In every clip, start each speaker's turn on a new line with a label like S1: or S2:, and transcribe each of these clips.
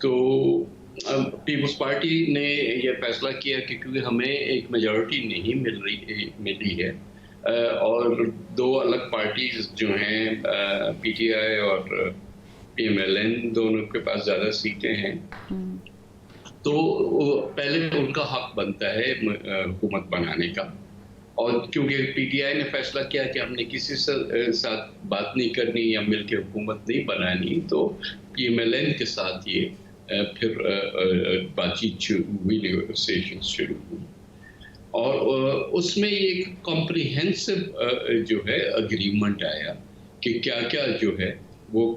S1: تو Peoples party نے یہ فیصلہ کیا کہ کیونکہ ہمیں ایک میجورٹی نہیں ملی ہے اور دو الگ پارٹیز جو ہیں پی ٹی آئی اور پی ایم ایل این دونوں کے پاس زیادہ سیٹیں ہیں، تو پہلے ان کا حق بنتا ہے حکومت بنانے کا. اور کیونکہ پی ٹی آئی نے فیصلہ کیا کہ ہم نے کسی سے ساتھ بات نہیں کرنی یا مل کے حکومت نہیں بنانی، تو پی ایم ایل این کے ساتھ یہ پھر بات چیت شروع ہوئی، نیگوسیشن شروع ہوئی، اور اس میں ایک کمپریہنسو جو ہے اگریمنٹ آیا کہ کیا کیا جو ہے وہ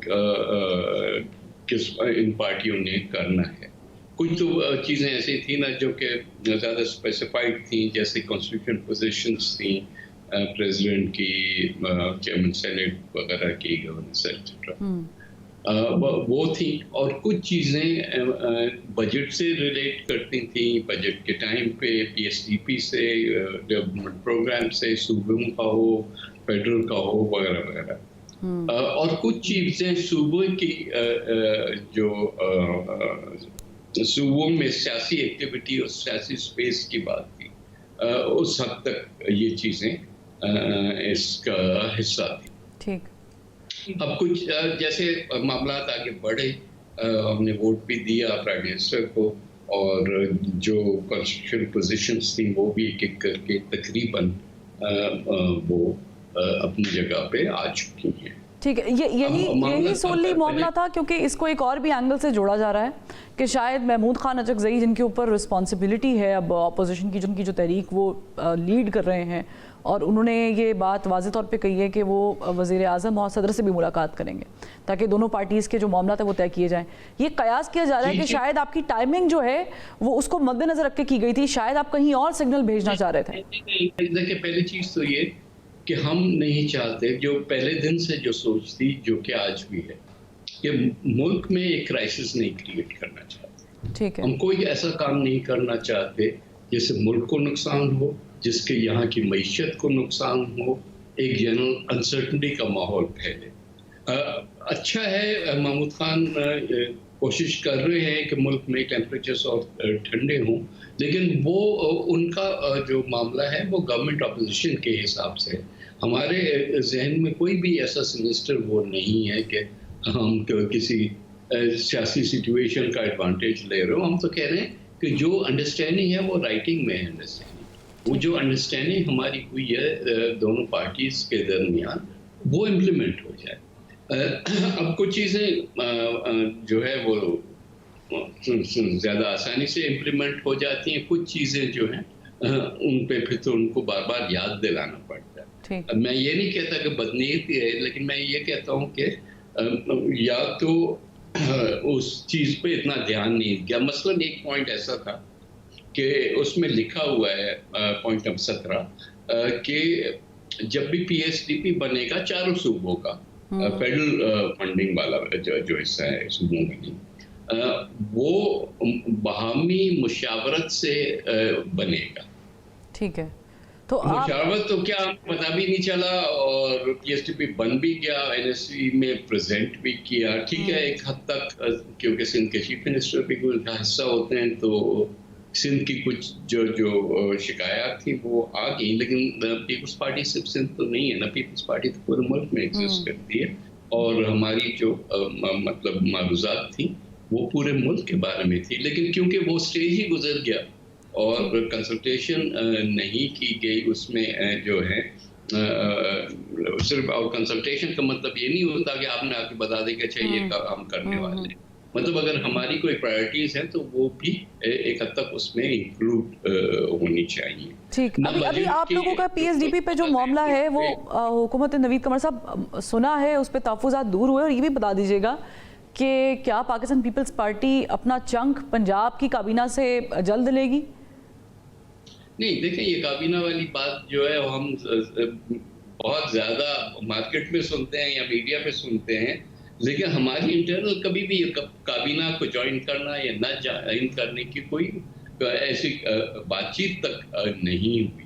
S1: کس ان پارٹیوں نے کرنا ہے. کچھ تو چیزیں ایسی تھیں نا جو کہ زیادہ اسپیسیفائڈ تھیں، جیسے کانسٹیٹیوشن پوزیشنز تھیں پریزیڈنٹ کی، چیئرمین سینیٹ وغیرہ کی، گورننس ایٹسٹرا، وہ تھیں. اور کچھ چیزیں بجٹ سے ریلیٹ کرتی تھیں، بجٹ کے ٹائم پہ پی ایس ڈی پی سے، ڈیولپمنٹ پروگرام سے، صوبوں کا ہو، فیڈرل کا ہو، وغیرہ وغیرہ. اور کچھ چیزیں صوبوں کی جو صوبوں میں سیاسی ایکٹیویٹی اور سیاسی سپیس کی بات تھی، اس حد تک یہ چیزیں اس کا حصہ تھی.
S2: ٹھیک.
S1: اب کچھ جیسے معاملات آگے بڑھے، ہم نے ووٹ بھی دیا پرائم منسٹر کو، اور جو کانسٹیٹیوشن پوزیشنز تھیں وہ بھی ایک ایک کر کے تقریباً وہ اپنی جگہ پہ آ چکی ہیں.
S2: ٹھیک ہے. یہی سوللی معاملہ تھا، کیونکہ اس کو ایک اور بھی اینگل سے جوڑا جا رہا ہے کہ شاید محمود خان اچکزئی، جن کے اوپر رسپانسبلٹی ہے اب اپوزیشن کی، جن کی جو تحریک وہ لیڈ کر رہے ہیں، اور انہوں نے یہ بات واضح طور پہ کہی ہے کہ وہ وزیر اعظم اور صدر سے بھی ملاقات کریں گے تاکہ دونوں پارٹیز کے جو معاملات ہیں وہ طے کیے جائیں. یہ قیاس کیا جا رہا ہے کہ شاید آپ کی ٹائمنگ جو ہے وہ اس کو مد نظر رکھ کے کی گئی تھی، شاید آپ کہیں اور سگنل بھیجنا چاہ رہے تھے.
S1: دیکھیں، پہلی چیز تو یہ کہ ہم نہیں چاہتے، جو پہلے دن سے جو سوچ تھی، جو کہ آج بھی ہے، کہ ملک میں ایک کرائسس نہیں کریٹ کرنا چاہتے.
S2: ٹھیک ہے.
S1: ہم کوئی ایسا کام نہیں کرنا چاہتے جس سے ملک کو نقصان ہو، جس کے یہاں کی معیشت کو نقصان ہو، ایک جنرل انسرٹنٹی کا ماحول پھیلے. اچھا ہے محمود خان کوشش کر رہے ہیں کہ ملک میں ٹیمپریچرز اور ٹھنڈے ہوں، لیکن وہ ان کا جو معاملہ ہے وہ گورنمنٹ اپوزیشن کے حساب سے. ہمارے ذہن میں کوئی بھی ایسا سینسٹر وہ نہیں ہے کہ ہم کسی سیاسی سچویشن کا ایڈوانٹیج لے رہے ہو. ہم تو کہہ رہے ہیں کہ جو انڈرسٹینڈنگ ہے وہ رائٹنگ میں ہے. انڈرسٹینڈنگ، وہ جو انڈرسٹینڈنگ ہماری ہوئی ہے دونوں پارٹیز کے درمیان، وہ امپلیمنٹ ہو جائے. اب کچھ چیزیں جو ہے وہ زیادہ آسانی سے امپلیمنٹ ہو جاتی ہیں، کچھ چیزیں جو ہیں ان پہ پھر تو ان کو بار بار یاد دلانا پڑتا ہے. میں یہ نہیں کہتا کہ بدنیتی ہے، لیکن میں یہ کہتا ہوں کہ یا تو اس چیز پہ اتنا دھیان نہیں دیا. مثلاً ایک پوائنٹ ایسا تھا کہ اس میں لکھا ہوا ہے پوائنٹ نمبر 17 کہ جب بھی پی ایس ڈی پی بنے گا چاروں صوبوں کا، فیڈرل فنڈنگ والا جو حصہ ہے صوبوں میں، وہ باہمی مشاورت سے بنے گا.
S2: ٹھیک ہے. تو
S1: مشاورت تو کیا پتہ بھی نہیں چلا، اور پی ایس ڈی پی بن بھی گیا، این ایس سی میں پریزنٹ بھی کیا. ٹھیک ہے، ایک حد تک کیونکہ سندھ کے چیف منسٹر بھی کوئی حصہ ہوتے ہیں تو سندھ کی کچھ جو شکایات تھیں وہ آ گئی، لیکن پیپلز پارٹی صرف سندھ تو نہیں ہے نا، پیپلز پارٹی تو پورے ملک میں ایگزسٹ کرتی ہے، اور ہماری جو مطلب معروضات تھیں وہ پورے ملک کے بارے میں تھی. لیکن کیونکہ وہ سٹیج ہی گزر گیا اور کنسلٹیشن نہیں کی گئی اس میں جو ہے صرف، اور کنسلٹیشن کا مطلب یہ نہیں ہوتا کہ آپ نے آ کے بتا دیں کہ اچھا یہ کام کرنے والے ہیں. مطلب اگر ہماری کوئی پرائرٹیز ہیں تو وہ بھی ایک حد تک اس میں انکلوڈ ہونی چاہیے.
S2: ٹھیک. ابھی آپ لوگوں کا پی ایس ڈی پی پہ جو معاملہ ہے وہ حکومت نوید قمر صاحب سنا ہے، اس پہ تحفظات دور ہوئے، اور یہ بھی بتا دیجیے گا کہ کیا پاکستان پیپلز پارٹی اپنا چنک پنجاب کی کابینہ سے جلد لے گی؟
S1: نہیں، دیکھیں یہ کابینہ والی بات جو ہے ہم بہت زیادہ مارکیٹ میں سنتے ہیں یا میڈیا پہ سنتے ہیں، لیکن ہماری انٹرنل کبھی بھی کابینہ کو جوائن کرنا یا نہ جوائن کرنے کی کوئی ایسی بات چیت تک نہیں ہوئی.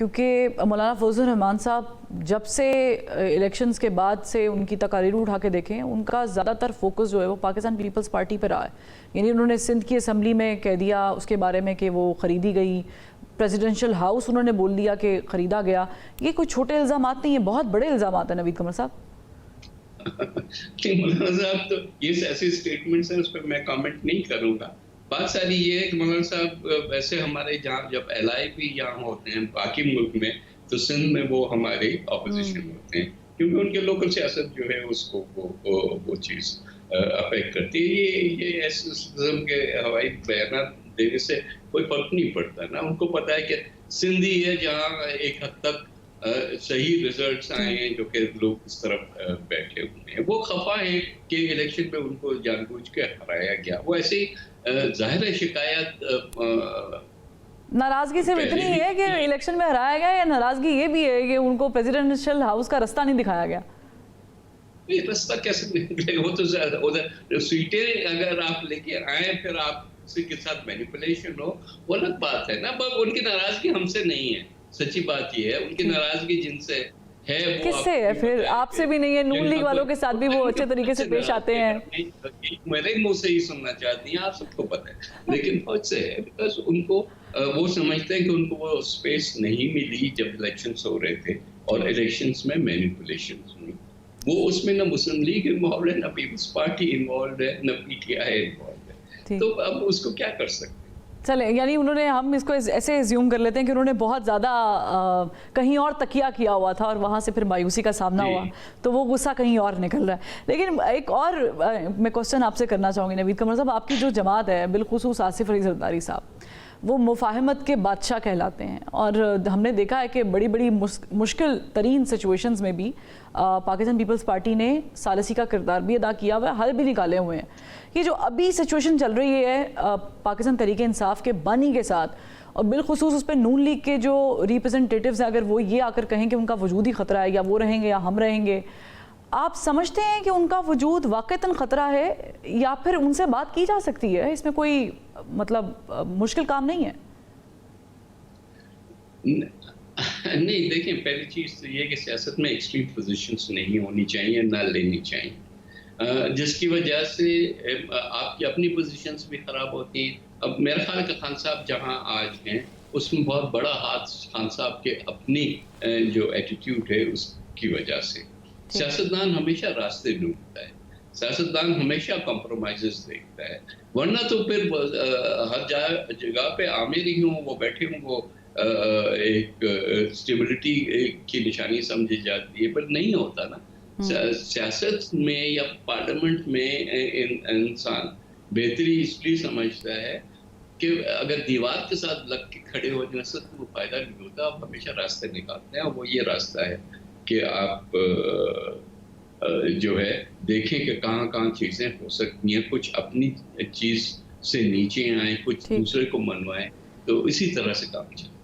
S2: کیونکہ مولانا فضل الرحمان صاحب جب سے الیکشنز کے بعد سے ان کی تقاریر اٹھا کے دیکھیں ان کا زیادہ تر فوکس جو ہے وہ پاکستان پیپلز پارٹی پر رہا ہے. یعنی انہوں نے سندھ کی اسمبلی میں کہہ دیا اس کے بارے میں کہ وہ خریدی گئی, پریزیڈنشل ہاؤس انہوں نے بول دیا کہ خریدا گیا. یہ کوئی چھوٹے الزامات نہیں ہیں, بہت بڑے الزامات ہیں نوید قمر صاحب.
S1: مولانا صاحب تو یہ ایسے اسٹیٹمنٹس ہیں, اس پہ میں کامنٹ نہیں کروں گا. بات ساری یہ ہے کہ مولانا صاحب ویسے ہمارے جہاں جب ایل آئی پی یہاں ہوتے ہیں باقی ملک میں تو سندھ میں وہ ہمارے اپوزیشن ہوتے ہیں, کیونکہ ان کے لوکل سیاست جو ہے اس کو وہ چیز افیکٹ کرتی ہے. یہ ایسے قسم کے ہوائی بیانات دینے سے کوئی فرق نہیں پڑتا نا. ان کو پتا ہے کہ سندھ ہی ہے جہاں ایک حد تک صحیح ریزلٹس آئے ہیں جو کہ لوگ اس طرف بیٹھے ہوئے ہیں. وہ خفا ہیں کہ الیکشن میں ان کو جان بوجھ کے ہرایا گیا. وہ ایسے ہی ظاہر ہے شکایت
S2: ناراضگی صرف اتنی ہے کہ الیکشن میں ہرایا گیا, یا ناراضگی یہ بھی ہے کہ ان کو پریزیڈنشل ہاؤس کا رستہ نہیں دکھایا گیا؟
S1: رستہ کیسے نکلے گا؟ وہ تو ادھر سیٹیں اگر آپ لے کے آئیں پھر آپ کے ساتھ مینیپولیشن ہو وہ الگ بات ہے نا. ان کی ناراضگی ہم سے نہیں ہے, سچی بات یہ ہے. ان کی ناراضگی جن سے ہے وہ
S2: کس سے ہے؟ پھر آپ سے بھی نہیں ہے, نون لیگ والوں کے ساتھ بھی وہ اچھے طریقے سے پیش آتے ہیں.
S1: میرے منہ سے ہی سننا چاہتی ہیں, آپ سب کو پتہ ہے, لیکن فوج سے ہے بیکاز ان کو وہ سمجھتے ہیں کہ ان کو وہ سپیس نہیں ملی جب الیکشنز ہو رہے تھے اور الیکشنز میں مینیپولیشنز ہوئی. وہ اس میں نہ مسلم لیگ انوالوڈ ہے, نہ پیپلز پارٹی انوالوڈ ہے, نہ پی ٹی آئی انوالوڈ ہے. تو اب اس کو کیا کر سکتے ہیں؟
S2: چلیں, یعنی انہوں نے, ہم اس کو ایسے ایزیوم کر لیتے ہیں کہ انہوں نے بہت زیادہ کہیں اور تکیہ کیا ہوا تھا اور وہاں سے پھر مایوسی کا سامنا ہوا, تو وہ غصہ کہیں اور نکل رہا ہے. لیکن ایک اور میں کوسچن آپ سے کرنا چاہوں گی نوید قمر صاحب. آپ کی جو جماعت ہے بالخصوص آصف علی زرداری صاحب, وہ مفاہمت کے بادشاہ کہلاتے ہیں, اور ہم نے دیکھا ہے کہ بڑی بڑی مشکل ترین سچویشنز میں بھی پاکستان پیپلز پارٹی نے ثالثی کا کردار بھی ادا کیا ہوا ہے, حل بھی نکالے ہوئے ہیں. یہ جو ابھی سچویشن چل رہی ہے پاکستان تحریک انصاف کے بانی کے ساتھ, اور بالخصوص اس پہ نون لیگ کے جو ریپرزنٹیٹیوز ہیں, اگر وہ یہ آ کر کہیں کہ ان کا وجود ہی خطرہ ہے, یا وہ رہیں گے یا ہم رہیں گے, آپ سمجھتے ہیں کہ ان کا وجود واقعتاً خطرہ ہے, یا پھر ان سے بات کی جا سکتی ہے؟ اس میں کوئی مطلب مشکل کام نہیں ہے.
S1: نہیں, دیکھیں, پہلی چیز تو یہ کہ سیاست میں ایکسٹریم پوزیشنز نہیں ہونی چاہیے, نہ لینی چاہیے, جس کی وجہ سے آپ کی اپنی پوزیشنز بھی خراب ہوتی ہیں. اب میرا خیال ہے کہ خان صاحب جہاں آج ہیں اس میں بہت بڑا ہاتھ خان صاحب کے اپنی جو ایٹیٹیوڈ ہے اس کی وجہ سے. سیاستدان ہمیشہ راستے ڈھونڈتا ہے, سیاستدان ہمیشہ کمپرومائزز دیکھتا ہے, ورنہ تو پھر ہر جگہ پہ عامر ہی ہوں, وہ بیٹھے ہوں, وہ ایک اسٹیبلٹی کی نشانی سمجھی جاتی ہے, پر نہیں ہوتا نا. سیاست میں یا پارلیمنٹ میں انسان بہتری اس لیے سمجھتا ہے کہ اگر دیوار کے ساتھ لگ کے کھڑے ہو جانے سے تو وہ فائدہ نہیں ہوتا. آپ ہمیشہ راستے نکالتے ہیں, اور وہ یہ راستہ ہے کہ آپ جو ہے دیکھیں کہ کہاں کہاں چیزیں ہو سکتی ہیں, کچھ اپنی چیز سے نیچے آئیں, کچھ دوسرے کو منوائیں, تو اسی طرح سے کام چلتا ہے.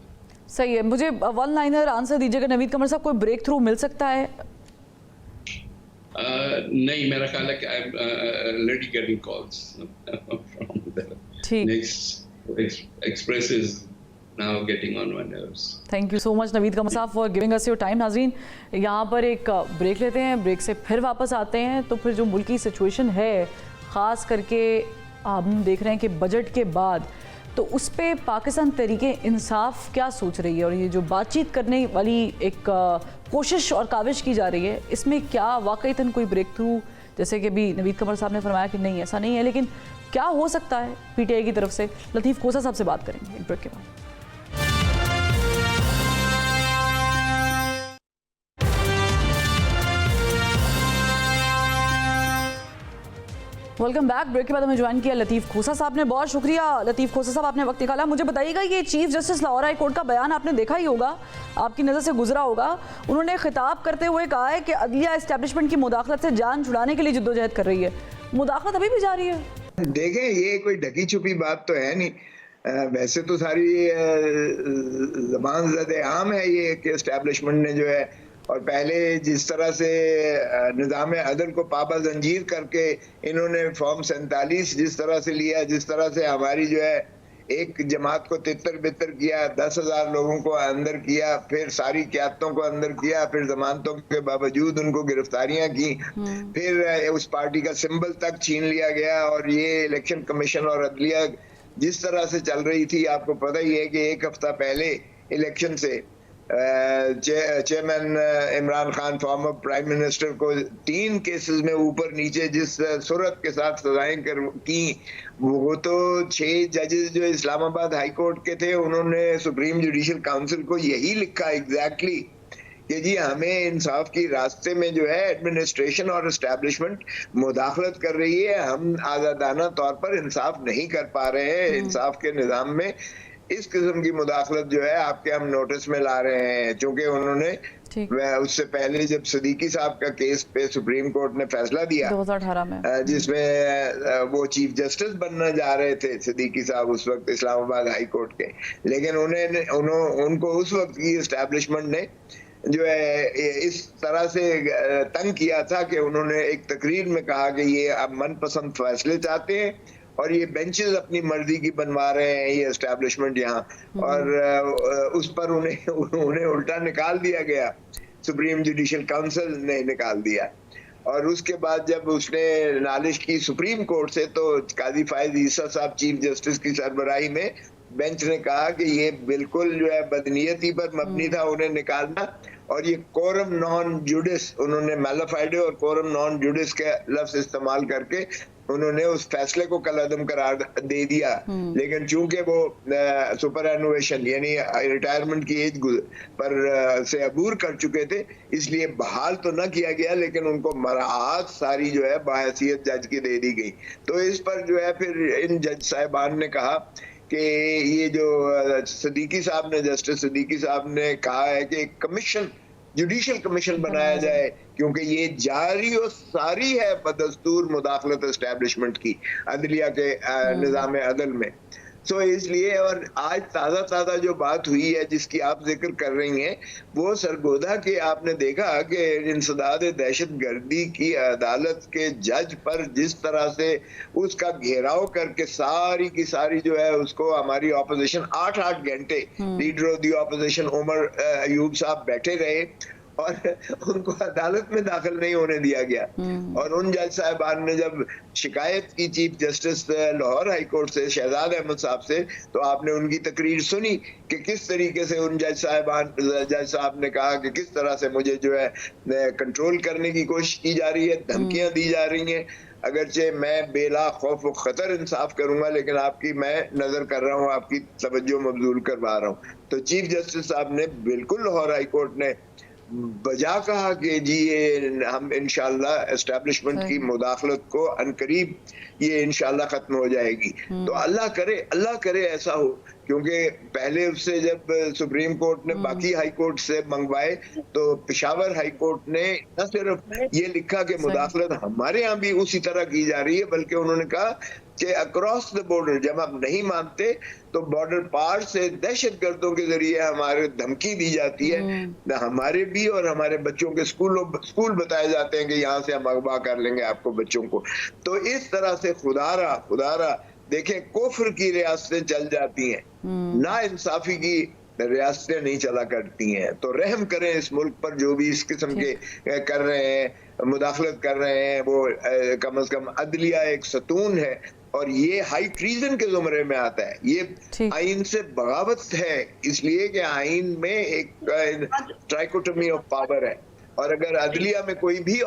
S2: صحیح ہے. مجھے ون لائنر آنسر دیجیے گا نوید قمر صاحب, کوئی بریک تھرو مل سکتا ہے؟
S1: نہیں, میرا خیال ہے کہ I'm already getting calls from the next Express is now getting on my nerves.
S2: Thank you so much نوید قمر صاحب for giving us your time. ناظرین, یہاں پر ایک بریک لیتے ہیں, بریک سے پھر واپس آتے ہیں. تو پھر جو ملکی سچویشن ہے, خاص کر کے ہم دیکھ رہے ہیں کہ بجٹ کے بعد, تو اس پہ پاکستان تحریک انصاف کیا سوچ رہی ہے, اور یہ جو بات چیت کرنے والی ایک کوشش اور کاوش کی جا رہی ہے, اس میں کیا واقعتاً کوئی بریک تھرو, جیسے کہ بھی نوید قمر صاحب نے فرمایا کہ نہیں ایسا نہیں ہے, لیکن کیا ہو سکتا ہے پی ٹی آئی کی طرف سے؟ لطیف کھوسا صاحب سے بات کریں گے ایک بریک کے بعد. Welcome back. بریک کے بعد ہمیں جوائن کیا لطیف کھوسا صاحب نے. بہت شکریہ لطیف کھوسا صاحب, آپ نے وقت نکالا. مجھے بتائیے گا یہ chief justice Lahore high court کا بیان آپ نے دیکھا ہی ہوگا, آپ کی نظر سے گزرا ہوگا. انہوں نے خطاب کرتے ہوئے کہا ہے کہ عدلیہ اسٹیبلشمنٹ کی مداخلت سے جان چھڑانے کے لیے جدوجہد کر رہی ہے. مداخلت ابھی بھی جاری ہے.
S3: دیکھیں, یہ کوئی ڈھکی چھپی بات تو ہے نہیں. ویسے تو ساری زبان زد عام ہے یہ کہ اسٹیبلشمنٹ نے جو ہے, اور پہلے جس طرح سے نظام عدل کو پابا زنجیر کر کے انہوں نے فارم 47 جس طرح سے لیا, جس طرح سے ہماری جو ہے ایک جماعت کو تتر بتر کیا, 10,000 لوگوں کو اندر کیا, پھر ساری قیادتوں کو اندر کیا, پھر ضمانتوں کے باوجود ان کو گرفتاریاں کی, پھر اس پارٹی کا سمبل تک چھین لیا گیا. اور یہ الیکشن کمیشن اور عدلیہ جس طرح سے چل رہی تھی, آپ کو پتہ ہی ہے کہ ایک ہفتہ پہلے الیکشن سے chairman Imran Khan former prime minister کو 3 کیسز میں اوپر نیچے جس صورت کے ساتھ سزائیں کی, وہ تو 6 ججز جو اسلام آباد ہائی کورٹ کے تھے, انہوں نے سپریم جوڈیشل کاؤنسل کو یہی لکھا ایگزیکٹلی کہ جی ہمیں انصاف کی راستے میں جو ہے ایڈمنسٹریشن اور اسٹیبلشمنٹ مداخلت کر رہی ہے, ہم آزادانہ طور پر انصاف نہیں کر پا رہے ہیں, انصاف کے نظام میں اس قسم کی مداخلت جو ہے آپ کے ہم نوٹس میں لا رہے ہیں. چونکہ انہوں نے اس سے پہلے جب صدیقی صاحب کا کیس پہ سپریم کورٹ نے فیصلہ دیا
S2: 2018 میں, جس
S3: میں وہ چیف جسٹس بننا جا رہے تھے صدیقی صاحب اس وقت اسلام آباد ہائی کورٹ کے, لیکن ان کو اس وقت کی اسٹیبلشمنٹ نے جو ہے اس طرح سے تنگ کیا تھا کہ انہوں نے ایک تقریر میں کہا کہ یہ اب من پسند فیصلے چاہتے ہیں اور یہ بینچز اپنی مرضی کی بنوا رہے ہیں یہ اسٹیبلشمنٹ یہاں, اور اس پر انہیں الٹا نکال دیا گیا, سپریم جوڈیشل کاؤنسل نے نکال دیا. اور اس کے بعد جب اس نے نالش کی سپریم کورٹ سے, تو قاضی فائز عیسیٰ صاحب چیف جسٹس کی سربراہی میں بینچ نے کہا کہ یہ بالکل جو ہے بدنیتی پر مبنی تھا انہیں نکالنا, اور یہ کورم نان جوڈس, انہوں نے میلافائڈے اور کورم نان جوڈس کے لفظ استعمال کر کے انہوں نے اس فیصلے کو کالعدم قرار دے دیا. لیکن چونکہ وہ سپر اینویشن یعنی ریٹائرمنٹ کی ایج پر سے عبور کر چکے تھے, اس لیے بحال تو نہ کیا گیا, لیکن ان کو مراعات ساری جو ہے بحیثیت جج کی دے دی گئی. تو اس پر جو ہے پھر ان جج صاحبان نے کہا کہ یہ جو صدیقی صاحب نے, جسٹس صدیقی صاحب نے کہا ہے کہ ایک کمیشن, جوڈیشل کمیشن بنایا جائے, کیونکہ یہ جاری و ساری ہے بدستور مداخلت اسٹیبلشمنٹ کی عدلیہ کے نظام عدل میں. سو اس لیے, اور آج تازہ جو بات ہوئی ہے جس کی آپ ذکر کر رہی ہیں, وہ سرگودا کہ آپ نے دیکھا کہ انسداد دہشت گردی کی عدالت کے جج پر جس طرح سے اس کا گھیراؤ کر کے ساری کی ساری جو ہے اس کو ہماری اپوزیشن 8 گھنٹے leader of the opposition Omar Ayub صاحب بیٹھے رہے اور ان کو عدالت میں داخل نہیں ہونے دیا گیا. اور ان جج صاحبان نے جب شکایت کی chief justice Lahore high court سے شہزاد احمد صاحب سے, تو آپ نے ان کی تقریر سنی کہ کس طریقے سے ان جج صاحب نے کہا کہ کس طرح سے مجھے جو ہے کنٹرول کرنے کی کوشش کی جا رہی ہے, دھمکیاں دی جا رہی ہیں, اگرچہ میں بلا خوف و خطر انصاف کروں گا, لیکن آپ کی میں نظر کر رہا ہوں, آپ کی توجہ مبذول کروا رہا ہوں. تو چیف جسٹس صاحب نے بالکل لاہور ہائی کورٹ نے بجا کہا کہ جی یہ ہم انشاءاللہ اسٹیبلشمنٹ کی مداخلت کو عنقریب یہ انشاءاللہ ختم ہو جائے گی. تو اللہ کرے ایسا ہو, کیونکہ پہلے اس سے جب سپریم کورٹ نے باقی ہائی کورٹ سے منگوائے تو پشاور ہائی کورٹ نے نہ صرف یہ لکھا کہ مداخلت ہمارے ہاں بھی اسی طرح کی جا رہی ہے, بلکہ انہوں نے کہا کہ اکراس دا بارڈر جب ہم نہیں مانتے تو بارڈر پار سے دہشت گردوں کے ذریعے ہمارے دھمکی دی جاتی ہے, ہمارے بھی اور ہمارے بچوں کے اسکول بتائے جاتے ہیں کہ یہاں سے ہم اغوا کر لیں گے آپ کو بچوں کو. تو اس طرح سے خدا را دیکھیں کفر کی ریاستیں چل جاتی ہیں, نا انصافی کی ریاستیں نہیں چلا کرتی ہیں. تو رحم کریں اس ملک پر جو بھی اس قسم کے کر رہے ہیں, مداخلت کر رہے ہیں, وہ کم از کم عدلیہ ایک ستون ہے اور یہ ہائی ٹریزن کے زمرے میں آتا ہے. یہ آئین سے بغاوت ہے, اس لیے کہ آئین میں ایک ٹرائکوٹمی آف پاور ہے, اور اگر عدلیہ میں کوئی بھی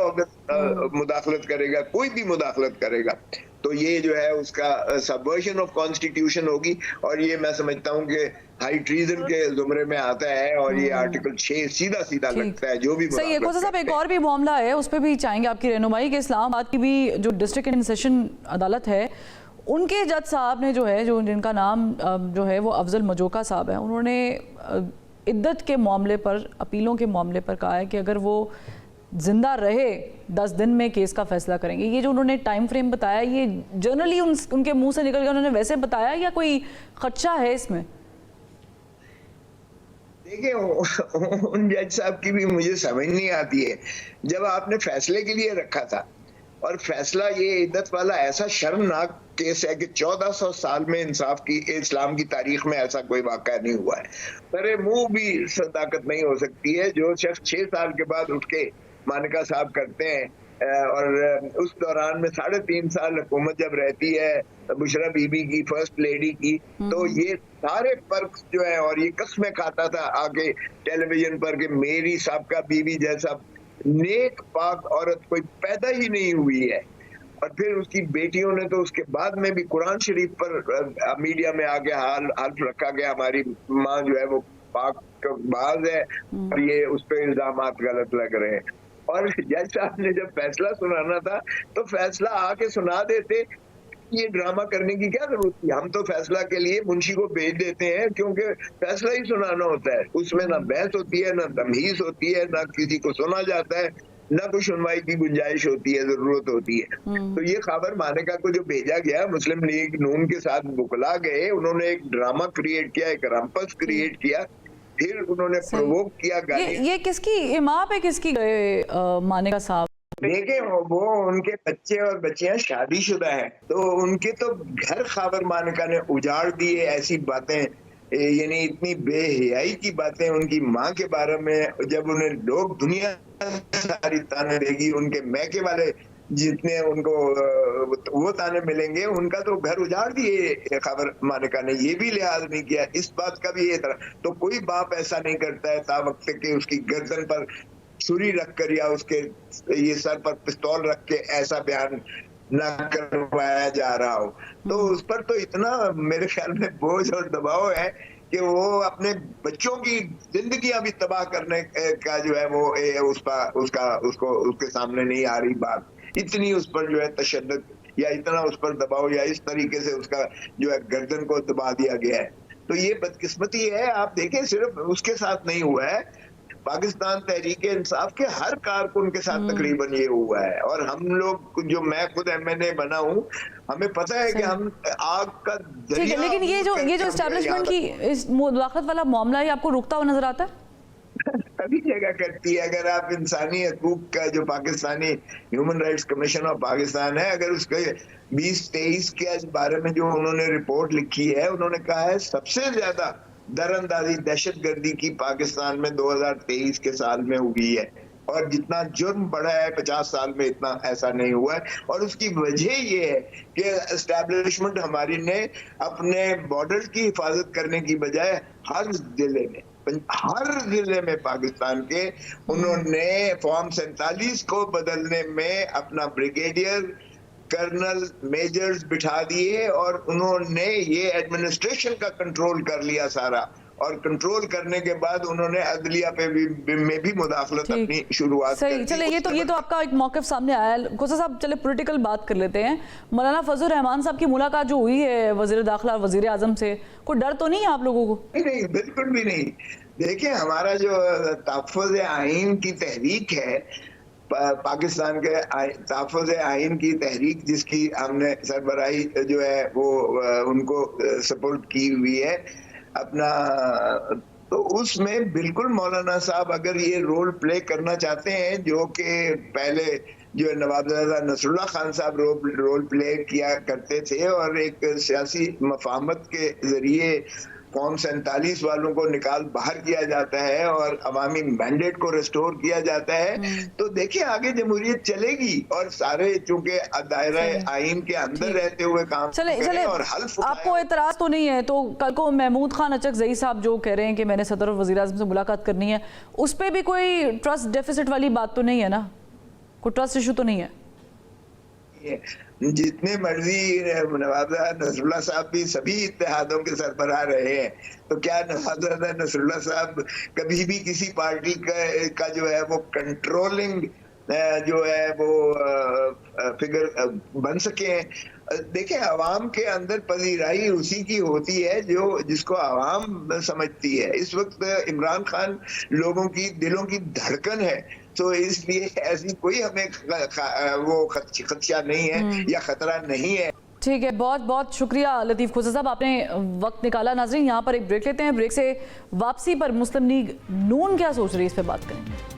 S3: مداخلت کرے گا, کوئی بھی مداخلت کرے گا, تو یہ جو ہے اس کا سبورشن آف کانسٹیٹیوشن ہوگی, اور یہ میں سمجھتا ہوں کہ ہائی ٹریزن کے زمرے میں آتا ہے, اور یہ آرٹیکل 6 سیدھا لگتا ہے جو بھی
S2: صحیح ہے. کوسا صاحب ایک اور بھی معاملہ ہے, اس پہ بھی چاہیں گے آپ کی رہنمائی, کہ اسلام آباد کی بھی جو ڈسٹرکٹ اینڈ سیشن عدالت ہے, ان کے جج صاحب نے جو ہے, جو جن کا نام جو ہے وہ افضل مجوکا صاحب ہے, انہوں نے عدت کے معاملے پر, اپیلوں کے معاملے پر کہا ہے کہ اگر وہ زندہ رہے 10 دن میں کیس کا فیصلہ کریں گے. یہ جو انہوں نے ٹائم فریم بتایا, یہ جنرلی ان کے منہ سے نکل گیا, انہوں نے ویسے بتایا یا کوئی خدشہ ہے اس میں؟
S3: دیکھیں ان جج صاحب کی بھی مجھے سمجھ نہیں آتی ہے, جب آپ نے فیصلے کے لیے رکھا تھا اور فیصلہ یہ عدت والا ایسا شرمناک کیس ہے کہ 1400 سال میں انصاف کی اسلام کی تاریخ میں ایسا کوئی واقعہ نہیں ہوا ہے. سرے منہ بھی صداقت نہیں ہو سکتی ہے جو شخص 6 سال کے بعد اٹھ کے مانیکا صاحب کرتے ہیں اور اس دوران میں 3.5 سال حکومت جب رہتی ہے بشرا بی بی کی فرسٹ لیڈی کی تو یہ سارے فرق جو ہے اور یہ قسمیں کھاتا تھا آگے ٹیلی ویژن پر کہ میری سابقہ بیوی جیسا نیک پاک عورت کوئی پیدا ہی نہیں ہوئی ہے. اور پھر اس کی بیٹیوں نے تو اس کے بعد میں بھی قرآن شریف پر میڈیا میں آگے حلف رکھا گیا ہماری ماں جو ہے وہ پاک باز ہے اور یہ اس پہ الزامات غلط لگ رہے ہیں. اور جج صاحب نے جب فیصلہ سنانا تھا تو فیصلہ آ کے سنا دیتے. یہ ڈرامہ کرنے کی کیا ضرورت تھی؟ ہم تو فیصلہ کے لیے منشی کو بھیج دیتے ہیں کیونکہ فیصلہ ہی سنانا ہوتا ہے. اس میں نہ بحث ہوتی ہے، نہ تمہیز ہوتی ہے، نہ کسی کو سنا جاتا ہے، نہ کوئی سنوائی کی گنجائش ہوتی ہے، ضرورت ہوتی ہے. تو یہ خبر مانیکا کو جو بھیجا گیا مسلم لیگ نون کے ساتھ بکلا گئے، انہوں نے ایک ڈرامہ کریٹ کیا، ایک رمپس کریٹ کیا، پھر انہوں نے پرووک کیا.
S2: یہ کس کی ماں پہ کس کی گئے مانیکا صاحب؟
S3: دیکھیں وہ ان کے بچے اور بچیاں شادی شدہ ہیں تو ان کے تو گھر خاور مانیکا نے اجاڑ دیے. ایسی باتیں یعنی اتنی بے حیائی کی باتیں ان کی ماں کے بارے میں جب انہیں لوگ دنیا ساری تانے دے گی، ان کے میکے والے جتنے ان کو وہ تانے ملیں گے، ان کا تو گھر اجاڑ دیے خبر مانیکا نے. یہ بھی لحاظ نہیں کیا اس بات کا بھی. یہ طرح تو کوئی باپ ایسا نہیں کرتا ہے تا وقت کہ اس کی گردن پر چھری رکھ کر یا اس کے یہ سر پر پستول رکھ کے ایسا بیان نہ کروایا جا رہا ہو. تو اس پر تو اتنا میرے خیال میں بوجھ اور دباؤ ہے کہ وہ اپنے بچوں کی زندگیاں بھی تباہ کرنے کا جو ہے وہ اس کے سامنے نہیں آ رہی بات. اتنی اس پر جو ہے تشدد یا اتنا اس پر دباؤ یا اس طریقے سے اس کا جو ہے گردن کو دبا دیا گیا ہے. تو یہ بدقسمتی ہے. آپ دیکھیں صرف اس کے ساتھ نہیں ہوا ہے، پاکستان تحریک انصاف کے ہر کارکن کے ساتھ تقریباً یہ ہوا ہے. اور ہم لوگ جو میں خود MNA بنا ہوں، ہمیں پتہ ہے کہ ہم آگ کا
S2: ٹھیک ہے، لیکن یہ جو اسٹیبلشمنٹ کی اس مداخلت والا معاملہ یہ آپ کو رکتا ہوا نظر آتا ہے؟
S3: سبھی جگہ کرتی ہے. اگر آپ انسانی حقوق کا جو Pakistani human rights commission of Pakistan ہے، اگر اس کے 2023 کے بارے میں جو انہوں نے رپورٹ لکھی ہے، انہوں نے کہا ہے سب سے زیادہ در اندازی دہشت گردی کی پاکستان میں 2023 کے سال میں ہوئی ہے، اور جتنا جرم بڑھا ہے 50 سال میں اتنا ایسا نہیں ہوا ہے. اور اس کی وجہ یہ ہے کہ اسٹیبلشمنٹ ہماری نے اپنے بارڈر کی حفاظت کرنے کی بجائے ہر ضلع میں پاکستان کے انہوں نے فارم 47 کو بدلنے میں اپنا بریگیڈیئر کرنل میجرز بٹھا دیے اور انہوں نے یہ ایڈمنسٹریشن کا کنٹرول کر لیا سارا. اور کنٹرول کرنے کے بعد انہوں نے عدلیہ پہ میں بھی مداخلت اپنی شروعات کر دی.
S2: چلے یہ تو آپ کا ایک موقف سامنے آیا ہے. کوسا صاحب چلے پولیٹیکل بات کر لیتے ہیں. مولانا فضل الرحمان صاحب کی ملاقات جو ہوئی ہے وزیر داخلہ اور وزیر اعظم سے، کوئی ڈر تو نہیں ہے آپ لوگوں کو؟
S3: نہیں، بالکل بھی نہیں. دیکھیں ہمارا جو تحفظ آئین کی تحریک ہے، پاکستان کے تحفظ آئین کی تحریک جس کی ہم نے سربراہی جو ہے وہ ان کو سپورٹ کی ہوئی ہے اپنا، تو اس میں بالکل مولانا صاحب اگر یہ رول پلے کرنا چاہتے ہیں جو کہ پہلے جو نوابزادہ نصر اللہ خان صاحب رول پلے کیا کرتے تھے اور ایک سیاسی مفاہمت کے ذریعے فارم 47 والوں کو نکال باہر کیا جاتا ہے اور عوامی مینڈیٹ کو ریسٹور کیا جاتا ہے، تو دیکھیں آگے جمہوریت چلے گی. اور سارے چونکہ دائرہ آئین کے اندر رہتے ہوئے کام کریں اور حلف
S2: آپ کو اعتراض تو نہیں ہے؟ تو کل کو محمود خان اچکزئی صاحب جو کہہ رہے ہیں کہ میں نے صدر اور وزیر اعظم سے ملاقات کرنی ہے، اس پہ بھی کوئی ٹرسٹ ڈیفیسٹ والی بات تو نہیں ہے نا؟ کوئی ٹرسٹ ایشو تو نہیں ہے؟
S3: جتنے مرضی نوابزادہ نصر اللہ صاحب بھی سبھی اتحادوں کے سربراہ رہے ہیں، تو کیا نوابزادہ نصر اللہ صاحب کبھی بھی کسی پارٹی کا جو ہے وہ کنٹرولنگ جو ہے وہ فگر بن سکے ہیں؟ دیکھیں عوام کے اندر پذیرائی اسی کی ہوتی ہے جس کو عوام سمجھتی ہے. اس وقت عمران خان لوگوں کی دلوں کی دھڑکن ہے، تو اس لیے ایسی کوئی ہمیں وہ خدشہ نہیں ہے یا خطرہ نہیں ہے.
S2: ٹھیک ہے، بہت بہت شکریہ لطیف کھوسا صاحب، آپ نے وقت نکالا. ناظرین یہاں پر ایک بریک لیتے ہیں، بریک سے واپسی پر مسلم لیگ نون کیا سوچ رہی ہے اس پہ بات کریں گے.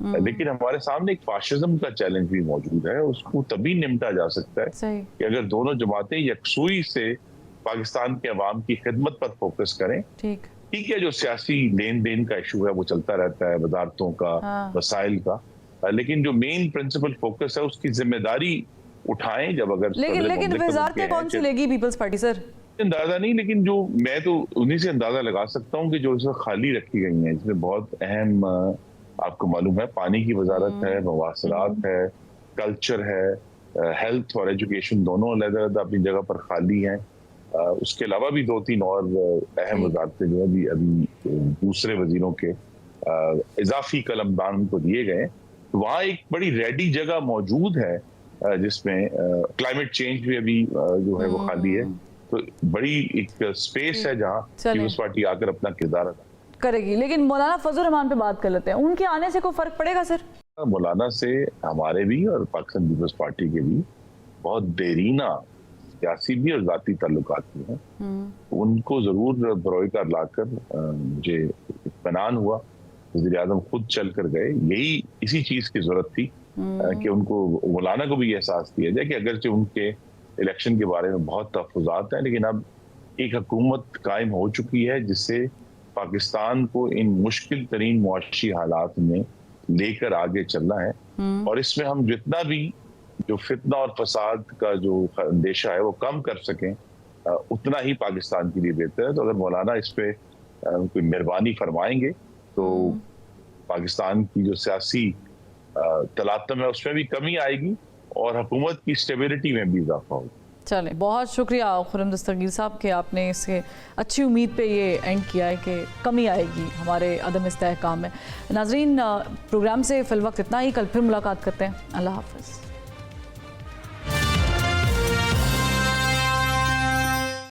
S4: لیکن ہمارے سامنے ایک فاشزم کا چیلنج بھی موجود ہے. اس کو تبھی نمٹا جا سکتا ہے
S2: صحیح
S4: کہ اگر دونوں جماعتیں یکسوئی سے پاکستان کے عوام کی خدمت پر فوکس کریں. ٹھیک ہے جو سیاسی لین دین کا ایشو ہے وہ چلتا رہتا ہے, وزارتوں کا, وسائل کا, لیکن جو مین پرنسپل فوکس ہے اس کی ذمہ داری اٹھائیں. جب اگر
S2: لیکن وزارتیں کون سی لے گی پیپلز پارٹی سر؟
S4: اندازہ نہیں, لیکن جو میں تو انہی سے اندازہ لگا سکتا ہوں کہ جو اس وقت خالی رکھی گئی ہیں, اس میں بہت اہم آپ کو معلوم ہے پانی کی وزارت ہے, مواصلات ہے, کلچر ہے, ہیلتھ اور ایجوکیشن دونوں علیحدہ علیحدہ اپنی جگہ پر خالی ہیں. اس کے علاوہ بھی 2-3 اور اہم وزارتیں جو ہیں ابھی دوسرے وزیروں کے اضافی قلمدان کو دیے گئے. وہاں ایک بڑی ریڈی جگہ موجود ہے جس میں کلائمیٹ چینج بھی ابھی جو ہے وہ خالی ہے. تو بڑی ایک سپیس ہے جہاں پیپلز پارٹی آ کر اپنا کردار ادا
S2: کرے گی. لیکن مولانا فضل الرحمان پہ بات کر لیتے ہیں, ان کے آنے سے کوئی فرق پڑے گا سر؟
S4: مولانا سے ہمارے بھی اور پاکستان پیپلز پارٹی کے بھی بہت دیرینہ سیاسی بھی اور ذاتی تعلقات بھی ہیں. ان کو ضرور بروئے کار لا کر مجھے اطمینان ہوا, وزیر اعظم خود چل کر گئے. یہی اسی چیز کی ضرورت تھی کہ ان کو مولانا کو بھی احساس دیا جائے کہ اگرچہ ان کے الیکشن کے بارے میں بہت تحفظات ہیں, لیکن اب ایک حکومت قائم ہو چکی ہے جس سے پاکستان کو ان مشکل ترین معاشی حالات میں لے کر آگے چلنا ہے. اور اس میں ہم جتنا بھی جو فتنہ اور فساد کا جو اندیشہ ہے وہ کم کر سکیں اتنا ہی پاکستان کے لیے بہتر ہے. تو اگر مولانا اس پہ کوئی مہربانی فرمائیں گے تو پاکستان کی جو سیاسی تلاطم ہے اس میں بھی کمی آئے گی اور حکومت کی اسٹیبلٹی میں بھی اضافہ ہوگا.
S2: چلیں, بہت شکریہ خرم دستگیر صاحب کہ آپ نے اس کے اچھی امید پہ یہ اینڈ کیا ہے کہ کمی آئے گی ہمارے عدم استحکام میں. ناظرین, پروگرام سے فی الوقت اتنا ہی. کل پھر ملاقات کرتے ہیں. اللہ حافظ.